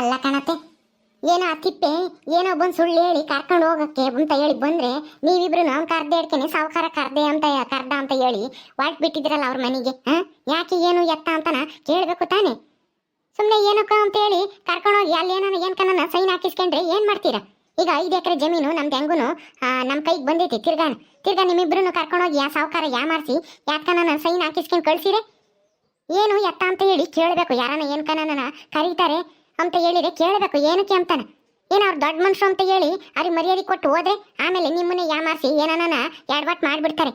ಅಲ್ಲ ಕಣತೆ, ಏನೋ ಆ ತಿಪ್ಪೆ ಏನೋ ಬಂದು ಸುಳ್ಳು ಹೇಳಿ ಕರ್ಕೊಂಡು ಹೋಗಕ್ಕೆ ಅಂತ ಹೇಳಿ ಬಂದ್ರೆ ನೀವಿಬ್ರು ಅವ್ನು ಕರ್ದೆ ಇಡ್ತೀನಿ ಸಾವುಕಾರ ಕರ್ದೆ ಅಂತ ಕರ್ದ ಅಂತ ಹೇಳಿ ಹೊರ್ಟ್ ಬಿಟ್ಟಿದ್ರಲ್ಲ ಅವ್ರ ಮನೆಗೆ. ಯಾಕೆ ಏನು ಎತ್ತ ಅಂತನ ಕೇಳಬೇಕು ತಾನೆ. ಸುಮ್ಮನೆ ಏನಕ್ಕ ಅಂತ ಹೇಳಿ ಕರ್ಕೊಂಡೋಗಿ ಅಲ್ಲಿ ಏನಾನ ಏನ್ಕನ ಸೈನ್ ಹಾಕಿಸ್ಕೊಂಡ್ರೆ ಏನ್ ಮಾಡ್ತೀರಾ? ಈಗ 5 ಎಕರೆ ಜಮೀನು ನಮ್ದು ಹೆಂಗುನು ನಮ್ಮ ಕೈಗೆ ಬಂದೈತಿ. ತಿರ್ಗಾ ನಿಮ್ಮಿಬ್ರು ಕರ್ಕೊಂಡೋಗಿ ಆ ಸಾವುಕಾರ ಯಾಮಾರಿಸಿ ಯಾಕನ ಸೈನ್ ಹಾಕಿಸ್ಕೊಂಡು ಕಳ್ಸಿರೆ ಏನು ಎತ್ತ ಅಂತ ಹೇಳಿ ಕೇಳಬೇಕು. ಯಾರನ್ನ ಏನ್ಕನ ಕರೀತಾರೆ ಅಂತ ಹೇಳಿದ್ರೆ ಕೇಳಬೇಕು ಏನಕ್ಕೆ ಅಂತಾನ. ಏನೋ ಅವ್ರು ದೊಡ್ಡ ಮನುಷ್ಯರು ಅಂತ ಹೇಳಿ ಅವ್ರಿಗೆ ಮರ್ಯಾದೆ ಕೊಟ್ಟು ಹೋದ್ರೆ ಆಮೇಲೆ ನಿಮ್ಮನ್ನೇ ಯಾಮಾರಿಸಿ ಏನಾನ ಎಡವಟ್ ಮಾಡ್ಬಿಡ್ತಾರೆ.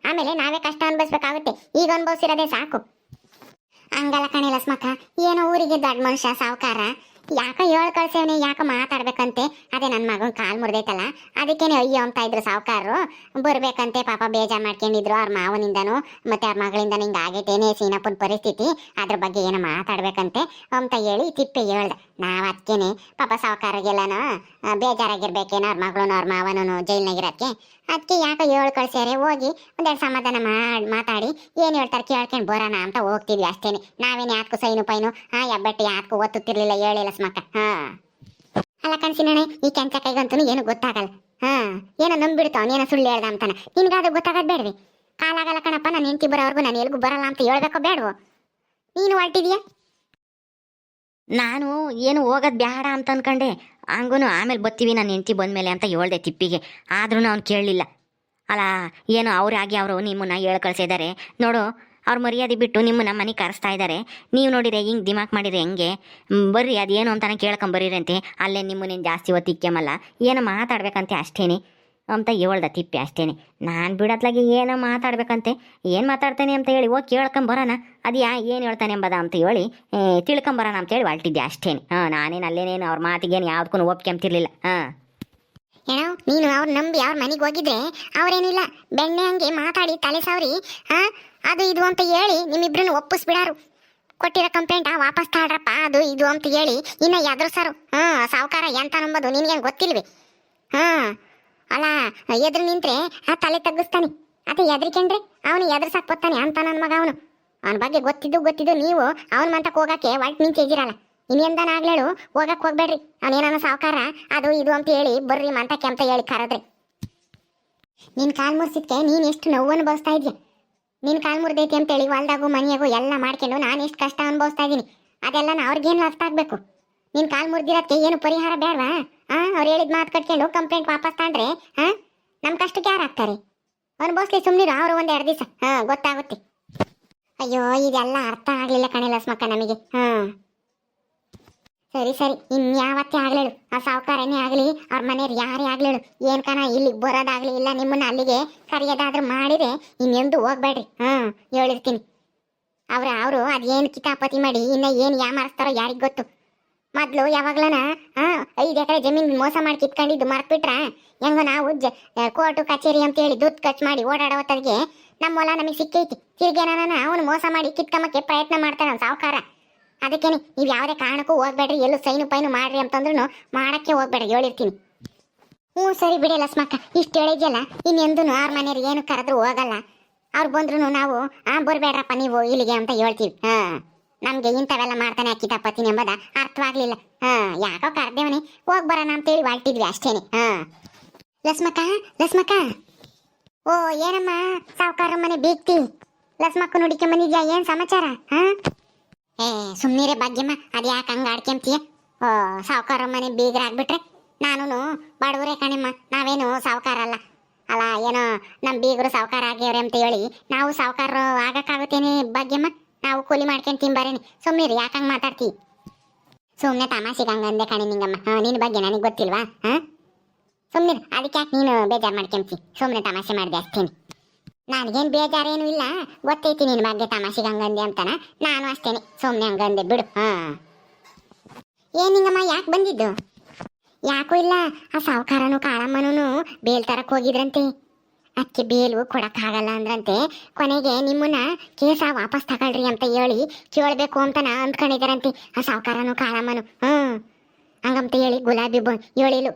ಆಮೇಲೆ ನಾವೇ ಕಷ್ಟ ಅನ್ಭವಿಸ್ಬೇಕಾಗುತ್ತೆ. ಈಗ ಅನ್ಭವಿಸಿರೋದೇ ಸಾಕು. ಹಂಗಲ್ಲ ಕಣೆ ಲಸ್ಮಕ್ಕ, ಏನೋ ಊರಿಗೆ ದೊಡ್ಡ ಮನುಷ್ಯ ಸಾವುಕಾರ ಯಾಕ ಹೇಳ ಕಳ್ಸೇವನೆ ಯಾಕ ಮಾತಾಡ್ಬೇಕಂತೆ. ಅದೇ ನನ್ನ ಮಗನ ಕಾಲ್ ಮುರಿದೈತಲ್ಲ ಅದಕ್ಕೇನೆ ಅಯ್ಯೋ ಅಂತ ಇದ್ರು ಸಾವುಕಾರರು. ಬರ್ಬೇಕಂತೆ ಪಾಪ ಬೇಜಾರು ಮಾಡ್ಕೊಂಡಿದ್ರು ಅವ್ರ ಮಾವನಿಂದನೂ ಮತ್ತೆ ಅವ್ರ ಮಗಳಿಂದ ಹಿಂಗೆ ಆಗೈತೇನೆ ಸೀನಪ್ಪನ ಪರಿಸ್ಥಿತಿ, ಅದ್ರ ಬಗ್ಗೆ ಏನೋ ಮಾತಾಡ್ಬೇಕಂತೆ ಅಂತ ಹೇಳಿ ತಿಪ್ಪೆ ಹೇಳ್ದೆ. ನಾವು ಅದಕ್ಕೇನೆ ಪಾಪ ಸಾವುಕಾರಿಗೆಲ್ಲನೋ ಬೇಜಾರಾಗಿರ್ಬೇಕೇನೋ ಅವ್ರ ಮಗಳೂ ಅವ್ರ ಮಾವನೂ ಜೈಲ್ನಾಗಿರೋಕ್ಕೆ. ಅದಕ್ಕೆ ಯಾಕೋ ಹೇಳಿ ಕಳ್ಸ್ಯಾರೆ, ಹೋಗಿ ಒಂದೆರಡು ಸಮಾಧಾನ ಮಾತಾಡಿ ಏನು ಹೇಳ್ತಾರೆ ಕೇಳ್ಕೊಂಡು ಬರೋಣ ಅಂತ ಹೋಗ್ತಿದ್ವಿ ಅಷ್ಟೇನೆ. ನಾವೇನು ಯಾತ್ಕು ಸೈನು ಪೈನು ಹೆಬ್ಬೆಟ್ಟು ಯಾತ್ಕು ಒತ್ತುತ್ತಿರ್ಲಿಲ್ಲ ಹೇಳಿಲ್ಲ ಸ್ಮಕ್ಕ. ಅಲ್ಲ ಕಣ್ಸಿನಣೆ, ಈ ಕೆಂಚ ಕೈಗಂತೂ ಏನು ಗೊತ್ತಾಗಲ್ಲ. ಏನೋ ನಂಬಿಡ್ತು ಅವನೇನೋ ಸುಳ್ಳು ಹೇಳ್ದ ಅಂತಾನೆ. ನಿನ್ಗಾದ್ರೂ ಗೊತ್ತಾಗದ್ ಬೇಡ್ರಿ. ಕಾಲಾಗಲ್ಲ ಕಣಪ್ಪ, ನಾನು ಹೆಂಡತಿ ಬರೋವರೆಗೂ ನಾನು ಎಲ್ಗೂ ಬರಲ್ಲ ಅಂತ ಹೇಳ್ಬೇಕೋ ಬೇಡವೋ? ನೀನು ಹೊರಟಿದ್ಯಾ? ನಾನು ಏನು ಹೋಗೋದು ಬೇಡ ಅಂತ ಅನ್ಕೊಂಡೆ. ಹಂಗೂ ಆಮೇಲೆ ಬರ್ತೀವಿ ನಾನು ಹೆಂಡತಿ ಬಂದಮೇಲೆ ಅಂತ ಹೇಳ್ದೆ ತಿಪ್ಪಿಗೆ. ಆದ್ರೂ ಅವ್ನು ಕೇಳಲಿಲ್ಲ. ಅಲ್ಲ ಏನು ಅವ್ರಾಗಿ ಅವರು ನಿಮ್ಮನ್ನ ಹೇಳಿ ಕಳಿಸಿದ್ದಾರೆ ನೋಡು. ಅವ್ರ ಮರ್ಯಾದೆ ಬಿಟ್ಟು ನಿಮ್ಮನ್ನ ಮನೆಗೆ ಕರೆಸ್ತಾ ಇದ್ದಾರೆ. ನೀವು ನೋಡಿರೆ ಹಿಂಗೆ ದಿಮಾಕ್ ಮಾಡಿರಿ ಹೆಂಗೆ? ಬರ್ರಿ ಅದೇನು ಅಂತಾನೆ ಕೇಳ್ಕೊಂಬರೀರಿ ಅಂತೆ. ಅಲ್ಲೇ ನಿಮ್ಮನ್ನೇನು ಜಾಸ್ತಿ ಹೊತ್ತಿಕ್ಕಮಲ್ಲ, ಏನೋ ಮಾತಾಡ್ಬೇಕಂತೆ ಅಷ್ಟೇನೆ ಅಂತ ಹೇಳ್ದ ತಿಪ್ಪಿ ಅಷ್ಟೇನೆ. ನಾನು ಬಿಡತ್ಲಾಗಿ ಏನೋ ಮಾತಾಡ್ಬೇಕಂತೆ. ಏನು ಮಾತಾಡ್ತಾನೆ ಅಂತ ಹೇಳಿ ಹೋಗಿ ಕೇಳ್ಕೊಂಬರೋಣ, ಅದು ಏನು ಹೇಳ್ತಾನೆ ಎಂಬದ ಅಂತ ಹೇಳಿ ತಿಳ್ಕೊಂಬರೋಣ ಅಂತೇಳಿ ಹೊರಟಿದ್ದೆ ಅಷ್ಟೇನೆ. ನಾನೇನು ಅಲ್ಲೇನೇನು ಅವ್ರ ಮಾತಿಗೇನು ಯಾವ್ದಕ್ಕೂ ಒಪ್ಕೊಂತಿರ್ಲಿಲ್ಲ. ಏನೋ ನೀನು ಅವ್ರು ನಂಬಿ ಅವ್ರ ಮನೆಗೆ ಹೋಗಿದ್ರೆ ಅವ್ರೇನಿಲ್ಲ ಬೆಣ್ಣೆ ಹಂಗೆ ಮಾತಾಡಿ ತಲೆ ಸಾವ್ರಿ ಅದು ಇದು ಅಂತ ಹೇಳಿ ನಿಮ್ಮಿಬ್ರನ್ನ ಒಪ್ಪಿಸ್ಬಿಡಾರು. ಕೊಟ್ಟಿರೋ ಕಂಪ್ಲೇಂಟ್ ವಾಪಸ್ ತಾಡ್ರಪ್ಪ ಅದು ಇದು ಅಂತ ಹೇಳಿ ಇನ್ನ ಎದುರ್ಸಾರು. ಸಾವುಕಾರ ಎಂತ ನಂಬೋದು ನಿನ್ಗೇನು ಗೊತ್ತಿಲ್ವಿ? ಅಲ್ಲ ಎದುರು ನಿಂತ್ರೆ ತಲೆ ತಗ್ಗಿಸ್ತಾನೆ. ಅದೇ ಎದ್ರಿಕೊಂಡ್ರೆ ಅವನು ಎದುರ್ಸಾಕ್ ಬರ್ತಾನೆ ಅಂತ ನನ್ನ ಮಗ. ಅವನ ಬಗ್ಗೆ ಗೊತ್ತಿದ್ದು ನೀವು ಅವನ ಮಂತಕ್ಕೆ ಹೋಗಕ್ಕೆ ಒಟ್ಟು ನಿಂತಿದ್ದೀರಲ್ಲ. ಇನ್ನೆಂದನ ಆಗ್ಲೇಳು ಹೋಗಕ್ಕೆ ಹೋಗ್ಬೇಡ್ರಿ. ಅವನೇನ ಸಾವುಕಾರ ಅದು ಇದು ಅಂತ ಹೇಳಿ ಬರ್ರಿ ಮಂತಕ್ಕೆ ಅಂತ ಹೇಳಿ ಕರೆದ್ರಿ. ನಿನ್ ಕಾಲ್ ಮುರ್ಸಿದ್ಕೆ ನೀನ್ ಎಷ್ಟು ನೋವು ಅನುಭವಿಸ್ತಾ ಇದ್ಯಾ? ನಿನ್ ಕಾಲ್ ಮುರಿದೈತಿ ಅಂತೇಳಿ ಹೊಲ್ದಾಗು ಮನೆಯಾಗು ಎಲ್ಲ ಮಾಡ್ಕೊಂಡು ನಾನು ಎಷ್ಟು ಕಷ್ಟ ಅನುಭವಿಸ್ತಾ ಇದ್ದೀನಿ. ಅದೆಲ್ಲ ಅವ್ರಿಗೇನು ಅರ್ಥ ಆಗ್ಬೇಕು? ನಿನ್ ಕಾಲ್ ಮುರಿದಿರೋದಕ್ಕೆ ಏನು ಪರಿಹಾರ ಬೇಡವಾ? ಅವ್ರು ಹೇಳಿದ ಮಾತು ಕಟ್ಕೊಂಡು ಕಂಪ್ಲೇಂಟ್ ವಾಪಸ್ ತಾಂಡ್ರೆ ನಮ್ಮ ಕಷ್ಟಕ್ಕೆ ಯಾರು ಆಗ್ತಾರೆ? ಅನುಭವಿಸ್ಲಿ ಸುಮ್ಮನಿರು. ಅವರು 1-2 ದಿವಸ ಗೊತ್ತಾಗುತ್ತೆ. ಅಯ್ಯೋ ಇದೆಲ್ಲ ಅರ್ಥ ಆಗ್ಲಿಲ್ಲ ಕಣೆ ಲಸ್ಮಕ್ಕ ನಮಗೆ. ಸರಿ ಇನ್ಯಾವತ್ತೇ ಆಗ್ಲೇಳು ಆ ಸಾವುಕಾರನೇ ಆಗಲಿ ಅವ್ರ ಮನೆಯವ್ರು ಯಾರೇ ಆಗ್ಲೇಳು ಏನ್ಕನ ಇಲ್ಲಿಗೆ ಬರೋದಾಗ್ಲಿ ಇಲ್ಲ ನಿಮ್ಮನ್ನ ಅಲ್ಲಿಗೆ ಕರೆಯೋದಾದ್ರೂ ಮಾಡಿದ್ರೆ ಇನ್ನೆಂದು ಹೋಗ್ಬೇಡ್ರಿ. ಹೇಳಿರ್ತೀನಿ. ಅವರು ಅದೇನು ಕಿತಾಪತಿ ಮಾಡಿ ಇನ್ನ ಏನು ಯಾಮಾರಿಸ್ತಾರೋ ಯಾರಿಗೆ ಗೊತ್ತು. ಮೊದ್ಲು ಯಾವಾಗ್ಲನ 5 ಎಕರೆ ಜಮೀನು ಮೋಸ ಮಾಡಿ ಕಿತ್ಕೊಂಡಿದ್ದು ಮರ್ತ್ಬಿಟ್ರ ಹೆಂಗೋ ನಾವು ಕೋರ್ಟು ಕಚೇರಿ ಅಂತ ಹೇಳಿ ದುಡ್ಡು ಖರ್ಚು ಮಾಡಿ ಓಡಾಡೋ ಹೊತ್ತಿಗೆ ನಮ್ಮ ಹೊಲ ನಮಗೆ ಸಿಕ್ಕೈತಿ. ತಿರ್ಗೇನ ಅವನು ಮೋಸ ಮಾಡಿ ಕಿತ್ಕೊಂಬಕ್ಕೆ ಪ್ರಯತ್ನ ಮಾಡ್ತಾನೆ ಅವ್ನು ಸಾವುಕಾರ. ಅದಕ್ಕೇನೆ ನೀವು ಯಾವುದೇ ಕಾರಣಕ್ಕೂ ಹೋಗ್ಬೇಡ್ರಿ, ಎಲ್ಲೂ ಸೈನು ಪೈನು ಮಾಡ್ರಿ ಅಂತಂದ್ರೂ ಮಾಡಕ್ಕೆ ಹೋಗ್ಬೇಡ್ರಿ ಹೇಳಿರ್ತೀನಿ. ಸರಿ ಬಿಡಿ ಲಸ್ಮಕ್ಕ, ಇಷ್ಟು ಹೇಳಿದ್ಯಲ್ಲ ಇನ್ನೆಂದೂ ಅವ್ರ ಮನೆಯವ್ರು ಏನು ಕರೆದ್ರು ಹೋಗಲ್ಲ. ಅವ್ರು ಬಂದ್ರು ನಾವು ಬರ್ಬೇಡ್ರಪ್ಪ ನೀವು ಇಲ್ಲಿಗೆ ಅಂತ ಹೇಳ್ತೀವಿ. ನಮ್ಗೆ ಇಂಥವೆಲ್ಲ ಮಾಡ್ತಾನೆ ಕಿತಾಪತಿನಿ ಎಂಬುದ ಅರ್ಥವಾಗ್ಲಿಲ್ಲ. ಯಾಕೋ ಕರ್ದೇವನಿ ಹೋಗ್ ಬರೋಣ ಅಂತೇಳಿ ಹೊರಟಿದ್ವಿ ಅಷ್ಟೇನೆ. ಲಸ್ಮಕ್ಕ ಓ ಏನಮ್ಮ ಸಾವುಕಾರ ಮನೆ ಬೀಗ್ತಿ ಲಸ್ಮಕ್ಕ ನುಡಿಕೆ ಬಂದಿದ್ಯಾ? ಏನ್ ಸಮಾಚಾರ? ಸುಮ್ಮನಿರೇ ಭಾಗ್ಯಮ್ಮ, ಅದು ಯಾಕೆ ಹಂಗೆ ಆಡ್ಕೊಂತೀಯ? ಸಾವುಕಾರ ಮನೆ ಬೀಗರಾಗ್ಬಿಟ್ರೆ ನಾನು ಬಡವರೇ ಕಣಮ್ಮ, ನಾವೇನು ಸಾವುಕಾರ ಅಲ್ಲ ಏನೋ ನಮ್ಮ ಬೀಗರು ಸಾವುಕಾರ ಆಗ್ಯವ್ರೆ ಅಂತ ಹೇಳಿ ನಾವು ಸಾವುಕಾರ ಆಗಕ್ಕಾಗುತ್ತೇನೆ ಭಾಗ್ಯಮ್ಮ? ನಾವು ಕೂಲಿ ಮಾಡ್ಕೊಂಡು ತಿಂಬಾರೇನಿ. ಸುಮ್ಮನಿರಿ, ಯಾಕೆ ಹಂಗೆ ಮಾತಾಡ್ತೀವಿ? ಸುಮ್ಮನೆ ತಮಾಷೆಗೆ ಹಂಗಂದೆ ಕಣೆ ನಿಂಗಮ್ಮ. ನಿನ್ನ ಬಗ್ಗೆ ನನಗೆ ಗೊತ್ತಿಲ್ವಾ? ಸುಮ್ಮನಿರು, ಅದಕ್ಕೆ ಯಾಕೆ ನೀನು ಬೇಜಾರು ಮಾಡ್ಕೊಂತಿ? ಸುಮ್ಮನೆ ತಮಾಷೆ ಮಾಡಿದೆ ಅಷ್ಟೇನೆ. ನನಗೇನು ಬೇಜಾರೇನು ಇಲ್ಲ, ಗೊತ್ತೈತಿ ನಿನ್ನ ಬಗ್ಗೆ ತಮಾಷೆಗೆ ಹಂಗಂದೆ ಅಂತಾನ. ನಾನು ಅಷ್ಟೇನೆ ಸುಮ್ಮನೆ ಹಂಗಂದೆ ಬಿಡು. ಏನಿಂಗಮ್ಮ ಯಾಕೆ ಬಂದಿದ್ದು? ಯಾಕೂ ಇಲ್ಲ, ಆ ಸಾವುಕಾರನು ಕಾಳಮ್ಮನೂ ಬೇಲ್ ತರಕ್ ಹೋಗಿದ್ರಂತೆ. ಅದಕ್ಕೆ ಬೇಲು ಕೊಡಕ್ಕಾಗಲ್ಲ ಅಂದ್ರಂತೆ. ಕೊನೆಗೆ ನಿಮ್ಮನ್ನ ಕೇಸ ವಾಪಸ್ ತಗೊಳ್ರಿ ಅಂತ ಹೇಳಿ ಕೇಳಬೇಕು ಅಂತಾನ ಅಂದ್ಕೊಂಡಿದ್ದಾರಂತೆ ಆ ಸಾವುಕಾರನು ಕಾಳಮ್ಮನು. ಹಂಗಂತ ಹೇಳಿ ಗುಲಾಬಿ ಹೇಳಿಲು.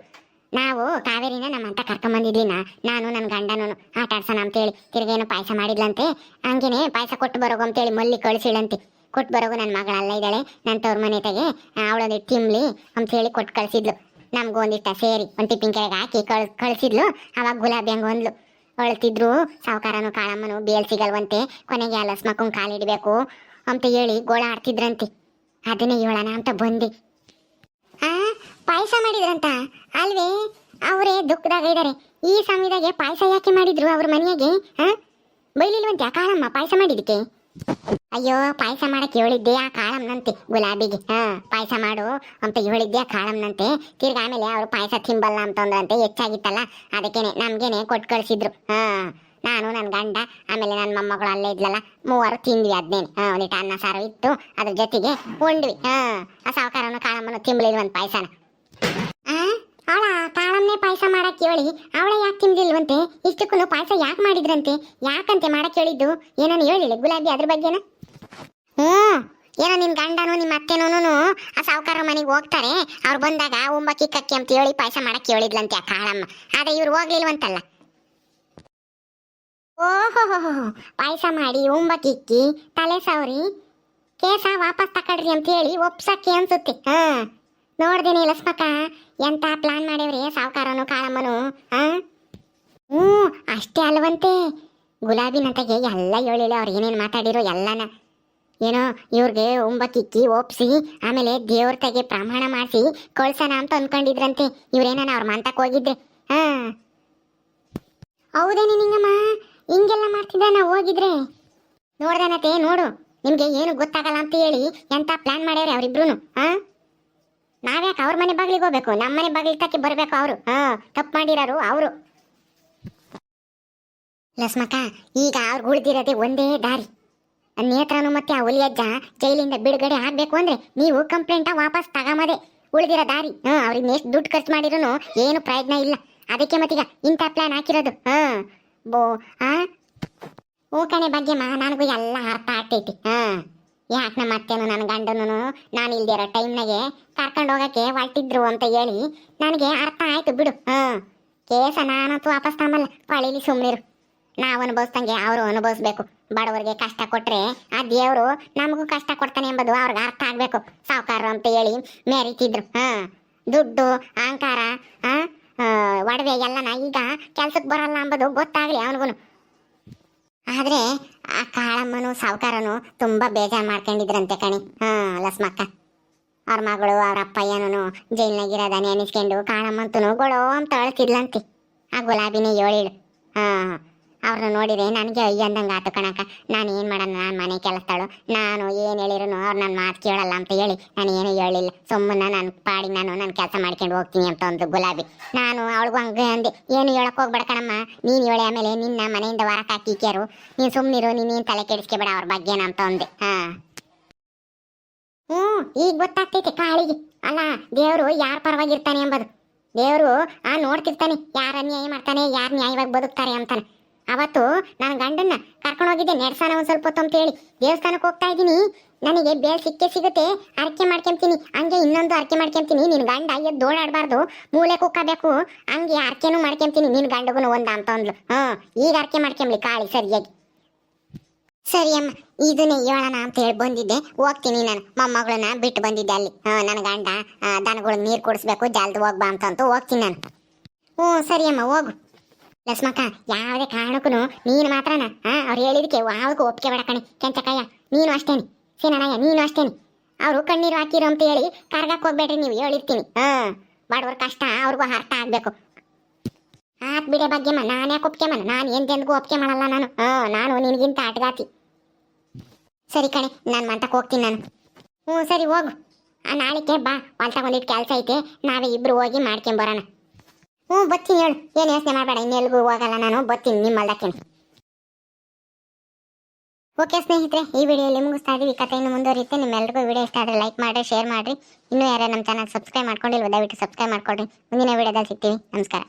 ನಾವು ಕಾವೇರಿನ ನಮ್ಮಂತ ಕರ್ಕೊಂಬಂದಿದ್ದೀನ, ನಾನು ನನ್ನ ಗಂಡನೂ ಆಟ ಆಡ್ಸೋಣ ಅಂತೇಳಿ ತಿರ್ಗೇನು ಪಾಯಸ ಮಾಡಿದ್ಲಂತೆ. ಹಂಗೇನೆ ಪಾಯಸ ಕೊಟ್ಟು ಬರೋಗು ಅಂತೇಳಿ ಮಲ್ಲಿ ಕಳಿಸಿಳಂತೆ. ಕೊಟ್ಟು ಬರೋಗು ನನ್ನ ಮಗಳಲ್ಲ ಇದ್ದಾಳೆ ನನ್ನ ತವ್ರ ಮನೆ ತೆಗೆ ಅವಳೊಂದು ತಿಮ್ಲಿ ಅಂತ ಹೇಳಿ ಕೊಟ್ಟು ಕಳಿಸಿದ್ಲು. ನಮಗೂ ಒಂದಿಷ್ಟ ಸೇರಿ ಒಂದು ಟಿಫಿನ್ ಕೆರೆಗೆ ಹಾಕಿ ಕಳಿಸಿದ್ಲು. ಅವಾಗ ಗುಲಾಬಿ ಹಂಗೆ ಒಂದ್ಲು ಅಳ್ತಿದ್ರು. ಸಾವುಕಾರನು ಕಾಳಮ್ಮನು ಬೇಲ್ ಸಿಗಲ್ವಂತೆ, ಕೊನೆಗೆ ಲಸ್ಮಕ್ಕಂಗೆ ಕಾಲಿಡಬೇಕು ಅಂತ ಹೇಳಿ ಗೋಳ ಆಡ್ತಿದ್ರಂತೆ. ಅದನ್ನೇ ಹೇಳೋಣ ಅಂತ ಬಂದೆ. ಪಾಯಸ ಮಾಡಿದ್ರಂತ ಅಲ್ವೇ? ಅವರೇ ದುಃಖದಾಗ ಇದ್ದಾರೆ. ಈ ಸಮಯದಾಗೆ ಪಾಯಸ ಯಾಕೆ ಮಾಡಿದ್ರು ಅವ್ರ ಮನೆಯಾಗೆ? ಬೈಲಿಲ್ವಂತೆ ಆ ಕಾಳಮ್ಮ ಪಾಯಸ ಮಾಡಿದಕ್ಕೆ? ಅಯ್ಯೋ, ಪಾಯಸ ಮಾಡಕ್ಕೆ ಹೇಳಿದ್ದೆ ಆ ಕಾಳಮ್ಮನಂತೆ ಗುಲಾಬಿಗೆ. ಪಾಯಸ ಮಾಡು ಅಂತ ಹೇಳಿದ್ದೆ ಆ ಕಾಳಮ್ಮನಂತೆ. ತಿರ್ಗಿ ಆಮೇಲೆ ಅವರು ಪಾಯಸ ತಿಂಬಲ್ಲ ಅಂತಂದ್ರಂತೆ, ಹೆಚ್ಚಾಗಿತ್ತಲ್ಲ ಅದಕ್ಕೇನೆ ನಮ್ಗೇನೆ ಕೊಟ್ಟು ಕಳಿಸಿದ್ರು. ನಾನು ನನ್ನ ಗಂಡ ಆಮೇಲೆ ನನ್ನ ಮೊಮ್ಮಗಳು ಅಲ್ಲೇ ಇದ್ಲಲ್ಲ, ಮೂವರು ತಿಂದ್ವಿ. ಅದ್ನೇನೆ ಒಂದಿಟ್ಟು ಅನ್ನ ಸಾರು ಇತ್ತು, ಅದ್ರ ಜೊತೆಗೆ ಉಂಡ್ವಿ. ಆ ಸಾವುಕಾರನು ಕಾಳಮ್ಮನು ತಿಂಬಲಿಲ್ವಂತ ಪಾಯಸನ. ಅವಳ ಕಾಳಮ್ಮನೆ ಪಾಯಸ ಮಾಡಕ್ಕೆ ಹೇಳಿ ಅವಳ ಯಾಕೆ ತಿಂದಿಲ್ವಂತೆ? ಇಷ್ಟಕ್ಕೂ ಪಾಯಸ ಯಾಕೆ ಮಾಡಿದ್ರಂತೆ? ಯಾಕಂತೆ ಮಾಡಕ್ಕೆ ಹೇಳಿದ್ದು? ಏನೋ ಹೇಳಿಲ್ಲ ಗುಲಾಬಿ ಅದ್ರ ಬಗ್ಗೆನ? ಏನೋ ನಿನ್ ಗಂಡನು ನಿಮ್ಮ ಅತ್ತೆನೂ ಆ ಸಾವುಕಾರ ಮನೆಗೆ ಹೋಗ್ತಾರೆ, ಅವ್ರು ಬಂದಾಗ ಉಂಬಕ್ಕಿ ಕಕ್ಕಿ ಅಂತ ಹೇಳಿ ಪಾಯಸ ಮಾಡಕ್ಕೆ ಹೇಳಿದ್ಲಂತೆ ಆ ಕಾಳಮ್ಮ. ಆದ್ರೆ ಇವ್ರು ಹೋಗ್ಲಿಲ್ವಂತಲ್ಲ. ಓಹೋ, ಪಾಯಸ ಮಾಡಿ ಉಂಬಕ್ಕಿಕ್ಕಿ ತಲೆ ಸವರಿ ಕೇಸ ವಾಪಸ್ ತಕೊಳ್ರಿ ಅಂತ ಹೇಳಿ ಒಪ್ಸಕ್ಕೆ ಅನ್ಸುತ್ತೆ. ನೋಡ್ದೇನೆ ಲಸ್ಮಕ್ಕ, ಎಂತ ಪ್ಲಾನ್ ಮಾಡ್ಯವ್ರಿ ಸಾವುಕಾರನು ಕಾಳಮ್ಮನು. ಅಷ್ಟೇ ಅಲ್ವಂತೆ, ಗುಲಾಬಿನಂತೆಗೆ ಎಲ್ಲ ಹೇಳಿಲ್ಲ ಅವ್ರು ಏನೇನು ಮಾತಾಡಿರೋ ಎಲ್ಲನ. ಏನೋ ಇವ್ರಿಗೆ ಉಂಬಕ್ಕಿಕ್ಕಿ ಒಪ್ಸಿ ಆಮೇಲೆ ದೇವ್ರ ತೆಗೆ ಪ್ರಮಾಣ ಮಾಡಿಸಿ ಕಳ್ಸೋಣ ಅಂತ ಅನ್ಕೊಂಡಿದ್ರಂತೆ ಇವ್ರೇನ ಅವ್ರ ಮಂತಕ್ಕೆ ಹೋಗಿದ್ರೆ. ಹೌದೇನೆ ನಿಂಗಮ್ಮ, ಹಿಂಗೆಲ್ಲ ಮಾಡ್ತಿದ್ದ ನಾವು ಹೋಗಿದ್ರೆ? ನೋಡ್ದನತೆ ನೋಡು, ನಿಮ್ಗೆ ಏನು ಗೊತ್ತಾಗಲ್ಲ ಅಂತ ಹೇಳಿ ಎಂತ ಪ್ಲಾನ್ ಮಾಡ್ಯಾವ್ರಿ ಅವ್ರಿಬ್ರು. ನಾವ್ಯಾಕೆ ಅವ್ರ ಮನೆ ಬಾಗಿಲಿಗೆ ಹೋಗ್ಬೇಕು? ನಮ್ಮ ಮನೆ ಬಾಗಿಲಿಗೆ ತಕ್ಕಿ ಬರ್ಬೇಕು ಅವರು. ತಪ್ಪು ಮಾಡಿರೋರು ಅವರು. ಲಸ್ಮಕ್ಕ, ಈಗ ಅವ್ರಿಗೆ ಉಳಿದಿರೋದೇ ಒಂದೇ ದಾರಿ. ನೇತ್ರನು ಮತ್ತೆ ಆ ಹುಲಿಯಜ್ಜ ಜೈಲಿಂದ ಬಿಡುಗಡೆ ಆಗ್ಬೇಕು ಅಂದ್ರೆ ನೀವು ಕಂಪ್ಲೇಂಟ ವಾಪಸ್ ತಗೊಂಬದೆ ಉಳಿದಿರೋ ದಾರಿ. ಅವ್ರಿಗೆ ಎಷ್ಟು ದುಡ್ಡು ಖರ್ಚು ಮಾಡಿರೂ ಏನು ಪ್ರಯೋಜನ ಇಲ್ಲ. ಅದಕ್ಕೆ ಮತ್ತೀಗ ಇಂಥ ಪ್ಲಾನ್ ಹಾಕಿರೋದು. ಕಣೆ ಬಗ್ಗೆ ನನಗೂ ಎಲ್ಲ ಅರ್ಥ ಆಗ್ತೈತಿ. ಯಾಕೆ ನಮ್ಮ ಅತ್ತೆನು ನನ್ನ ಗಂಡನು ನಾನು ಇಲ್ದಿರೋ ಟೈಮ್ನಾಗೆ ಕರ್ಕೊಂಡು ಹೋಗಕ್ಕೆ ಹೊರಟಿದ್ರು ಅಂತ ಹೇಳಿ ನನಗೆ ಅರ್ಥ ಆಯ್ತು ಬಿಡು. ಕೇಸ ನಾನಂತೂ ವಾಪಸ್ ತಗೊಂಬಲ್ಲ, ಪಳೀಲಿ ಸುಮ್ಮನಿರು. ನಾವು ಅನುಭವಿಸ್ದಂಗೆ ಅವರು ಅನುಭವಿಸ್ಬೇಕು. ಬಡವರಿಗೆ ಕಷ್ಟ ಕೊಟ್ರೆ ಆ ದೇವರು ನಮಗೂ ಕಷ್ಟ ಕೊಡ್ತಾನೆ ಎಂಬುದು ಅವ್ರಿಗೆ ಅರ್ಥ ಆಗ್ಬೇಕು. ಸಾವುಕಾರರು ಅಂತ ಹೇಳಿ ಮೆರಿತಿದ್ರು. ದುಡ್ಡು ಅಹಂಕಾರ ಒಡವೆ ಎಲ್ಲನ ಈಗ ಕೆಲ್ಸಕ್ಕೆ ಬರಲ್ಲ ಎಂಬುದು ಗೊತ್ತಾಗ್ಲಿ ಅವನಿಗೂ. ಆದ್ರೆ ಆ ಕಾಳಮ್ಮನು ಸಾವುಕಾರನು ತುಂಬಾ ಬೇಜಾರು ಮಾಡ್ಕೊಂಡಿದ್ರಂತೆ ಕಣಿ. ಲಸ್ಮಕ್ಕ, ಅವ್ರ ಮಗಳು ಅವ್ರ ಅಪ್ಪಯ್ಯನೂ ಜೈಲ್ನಾಗಿರೋದ ನೆನೆಸ್ಕೊಂಡು ಕಾಳಮ್ಮಂತೂ ಗೊಳೋ ಅಂತ ಅಳ್ತಿದ್ಲಂತೆ. ಆ ಗುಲಾಬಿನೇ ಹೇಳಿಳು. ಅವ್ರನ್ನ ನೋಡಿದ್ರೆ ನನಗೆ ಅಯ್ಯಂದಂಗೆ ಆತು ಕಣಕ್ಕ. ನಾನು ಏನು ಮಾಡೋಣ, ನಾನು ಮನೆ ಕೆಲಸದಳು, ನಾನು ಏನು ಹೇಳಿರು ಅವ್ರು ನನ್ನ ಮಾತು ಕೇಳಲ್ಲ ಅಂತ ಹೇಳಿ ನಾನು ಏನು ಹೇಳಿಲ್ಲ. ಸುಮ್ಮನೆ ನನ್ನ ಪಾಡಿ ನಾನು ನನ್ನ ಕೆಲಸ ಮಾಡ್ಕೊಂಡು ಹೋಗ್ತೀನಿ ಅಂತ ಒಂದು ಗುಲಾಬಿ. ನಾನು ಅವಳಿಗೂ ಹಂಗೆ ಅಂದೆ, ಏನು ಹೇಳಕ್ಕೆ ಹೋಗ್ಬೇಡ ಕಣಮ್ಮ, ನೀನು ಹೇಳಿ ಆಮೇಲೆ ನಿನ್ನ ಮನೆಯಿಂದ ಹೊರಕ್ಕೆ ಹಾಕಿಕ್ಯಾರು, ನೀನು ಸುಮ್ಮನಿರು, ನೀನೇನು ತಲೆ ಕೆಡಿಸ್ಕೊಬೇಡ ಅವ್ರ ಬಗ್ಗೆನ ಅಂತ ಅಂದೆ. ಈಗ ಗೊತ್ತಾಗ್ತೈತೆ ಕಾಳಿಗೆ. ಅಲ್ಲ, ದೇವರು ಯಾರ ಪರವಾಗಿರ್ತಾನೆ ಎಂಬುದು. ದೇವರು ನೋಡ್ತಿರ್ತಾನೆ ಯಾರು ಅನ್ಯಾಯ ಮಾಡ್ತಾನೆ, ಯಾರು ನ್ಯಾಯವಾಗಿ ಬದುಕ್ತಾರೆ ಅಂತಾನೆ. ಅವತ್ತು ನನ್ನ ಗಂಡನ್ನ ಕರ್ಕೊಂಡು ಹೋಗಿದ್ದೆ ನೆಡ್ಸಾನ ಒಂದು ಸ್ವಲ್ಪ ಹೊತ್ತು ಅಂತ ಹೇಳಿ ದೇವಸ್ಥಾನಕ್ಕೆ ಹೋಗ್ತಾ ಇದ್ದೀನಿ. ನನಗೆ ಬೇಲ್ ಸಿಗುತ್ತೆ, ಅರಕೆ ಮಾಡ್ಕೊಂತೀನಿ. ಹಂಗೆ ಇನ್ನೊಂದು ಅರಕೆ ಮಾಡ್ಕೊಂತೀನಿ, ನಿನ್ನ ಗಂಡ ಎದ್ದು ಓಡಾಡಬಾರ್ದು, ಮೂಲೆ ಕುಕ್ಕಬೇಕು, ಹಂಗೆ ಅರಕೆನೂ ಮಾಡ್ಕೊಂತೀನಿ ನಿನ್ನ ಗಂಡಗೂ ಒಂದ ಅಂತ ಅಂದ್ಲು. ಈಗ ಅರಕೆ ಮಾಡ್ಕೊಂಬ್ಲಿ ಕಾಳಿ ಸರಿಯಾಗಿ. ಸರಿ ಅಮ್ಮ, ಇದನ್ನೇ ಹೇಳೋಣ ಅಂತ ಹೇಳಿ ಬಂದಿದ್ದೆ. ಹೋಗ್ತೀನಿ ನಾನು, ಮೊಮ್ಮಗಳನ್ನ ಬಿಟ್ಟು ಬಂದಿದ್ದೆ ಅಲ್ಲಿ. ನನ್ನ ಗಂಡ ದನಗಳಿಗೆ ನೀರು ಕುಡಿಸ್ಬೇಕು, ಜಲ್ದಿ ಹೋಗ್ಬಾ ಅಂತಂತೂ ಹೋಗ್ತೀನಿ ನಾನು. ಸರಿ ಅಮ್ಮ, ಹೋಗು. ಲಸ್ಮಕ್ಕ, ಯಾವುದೇ ಕಾರಣಕ್ಕೂ ನೀನು ಮಾತ್ರನ ಅವ್ರು ಹೇಳಿದಕ್ಕೆ ಯಾವುದಕ್ಕೂ ಒಪ್ಪಿಗೆ ಬೇಡ ಕಣಿ. ಕೆಂಚಕಯ್ಯ ನೀನು ಅಷ್ಟೇನೆ, ಸೀನಣ್ಣಯ್ಯ ನೀನು ಅಷ್ಟೇನೆ. ಅವರು ಕಣ್ಣೀರು ಹಾಕಿರು ಅಂತ ಹೇಳಿ ಕರ್ಗಕ್ಕೆ ಹೋಗ್ಬೇಡ್ರಿ, ನೀವು ಹೇಳಿರ್ತೀನಿ. ಬಡವ್ರ ಕಷ್ಟ ಅವ್ರಿಗೂ ಅರ್ಥ ಆಗ್ಬೇಕು. ಆತ್ ಬಿಡೆ ಬಗ್ಗೆ ನಾನು ಯಾಕೆ ಒಪ್ಪಿಗೆ ಮಾಡ, ನಾನು ಎಂದೆಂದಿಗೂ ಒಪ್ಪಿಗೆ ಮಾಡಲ್ಲ ನಾನು. ನಾನು ನಿನಗಿಂತ ಆಟಗಾತಿ. ಸರಿ ಕಣೆ, ನಾನು ಮಂತಕ್ಕೆ ಹೋಗ್ತೀನಿ ನಾನು. ಸರಿ ಹೋಗು. ನಾಳಿಕೆ ಬಾ, ಹೊಲ್ ತಗೊಂಡಿಟ್ಟು ಕೆಲಸ ಐತೆ, ನಾವೇ ಇಬ್ರು ಹೋಗಿ ಮಾಡ್ಕೊಂಬರೋಣ. ಬರ್ತೀನಿ ಹೇಳು, ಏನು ಯೋಚನೆ ಮಾಡಬೇಡ, ಇನ್ನೆಲ್ಗೂ ಹೋಗಲ್ಲ ನಾನು, ಬರ್ತೀನಿ ನಿಮ್ಮ ಹೊಲ್ದಕ್ಕೆ. ಓಕೆ ಸ್ನೇಹಿತರೆ, ಈ ವಿಡಿಯೋಲಿ ಮುಗಿಸ್ತಾ ಇದ್ದೀವಿ. ಕಥೆ ಇನ್ನು ಮುಂದುವರಿಯುತ್ತೆ. ನಿಮ್ಮೆಲ್ಲರಿಗೂ ವಿಡಿಯೋ ಇಷ್ಟ ಆದರೆ ಲೈಕ್ ಮಾಡಿ, ಶೇರ್ ಮಾಡಿರಿ. ಇನ್ನೂ ಯಾರೇ ನಮ್ಮ ಚಾನಲ್ ಸಬ್ಸ್ಕ್ರೈಬ್ ಮಾಡ್ಕೊಂಡಿಲ್ವ ದಯವಿಟ್ಟು ಸಬ್ಸ್ಕ್ರೈಬ್ ಮಾಡ್ಕೊಳ್ರಿ. ಮುಂದಿನ ವಿಡಿಯೋದಲ್ಲಿ ಸಿಗ್ತೀವಿ. ನಮಸ್ಕಾರ.